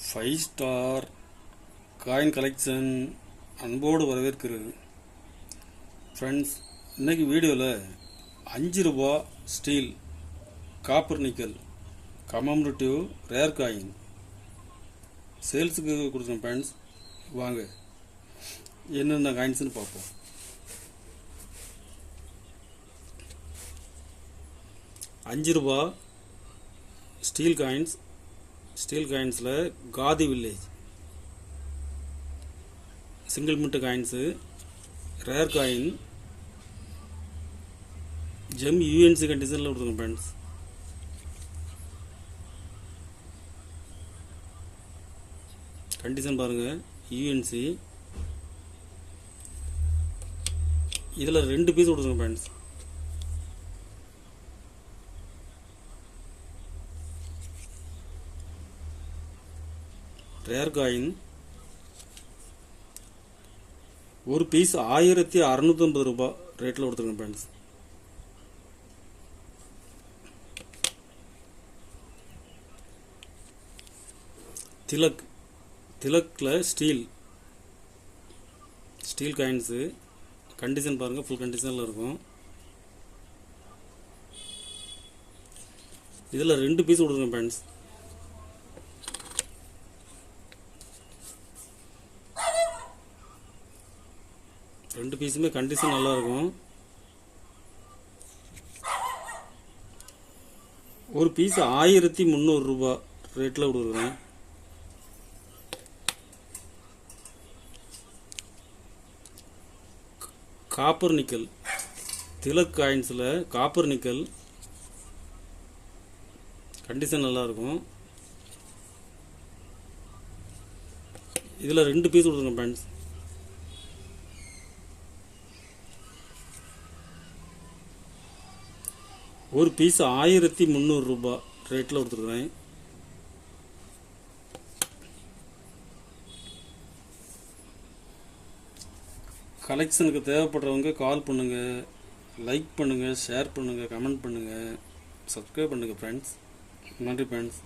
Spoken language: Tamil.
ஃபைவ் ஸ்டார் காயின் கலெக்ஷன் அன்போடு வரவேற்கிறது. ஃப்ரெண்ட்ஸ், இன்றைக்கி வீடியோவில் 5 ரூபா steel copper nickel commemorative rare coin சேல்ஸுக்கு கொடுக்குறேன். ஃப்ரெண்ட்ஸ், வாங்க என்னென்ன காயின்ஸ்னு பார்ப்போம். ₹5 ஸ்டீல் காயின்ஸில் Khadi village single mint coins, rare coin, gem UNC கண்டிஷனில் கொடுத்துருங்க. ஃப்ரெண்ட்ஸ், கண்டிஷன் பாருங்கள், யூஎன்சி. இதில் 2 பீஸ் கொடுத்துருங்க. ஃப்ரெண்ட்ஸ், ரேர் காயின் ஒரு பீஸ் ₹1650 ரேட்டில் கொடுத்துருங்க. ஃப்ரெண்ட்ஸ், திலக்கில் ஸ்டீல் காயின்ஸு கண்டிஷன் பாருங்கள், ஃபுல் கண்டிஷனில் இருக்கும். இதில் 2 பீஸ் கொடுத்துருங்க. ஃப்ரெண்ட்ஸ், ரெண்டு பீஸுமே கண்டிஷன் நல்லா இருக்கும். ஒரு பீஸ் ₹1300 ரேட்டில் கொடுக்குறேன். காப்பர் நிக்கல் திலக் காயின்ஸில் காப்பர் நிக்கல் கண்டிஷன் நல்லா இருக்கும். இதில் 2 பீஸ் கொடுத்துருங்க. ஃப்ரெண்ட்ஸ், ஒரு பீஸ் ₹1300 ரேட்டில் கொடுத்துருக்குறேன். கலெக்ஷனுக்கு தேவைப்படுறவங்க கால் பண்ணுங்கள், லைக் பண்ணுங்கள், ஷேர் பண்ணுங்கள், கமெண்ட் பண்ணுங்கள், சப்ஸ்கிரைப் பண்ணுங்கள். ஃப்ரெண்ட்ஸ், நன்றி ஃப்ரெண்ட்ஸ்.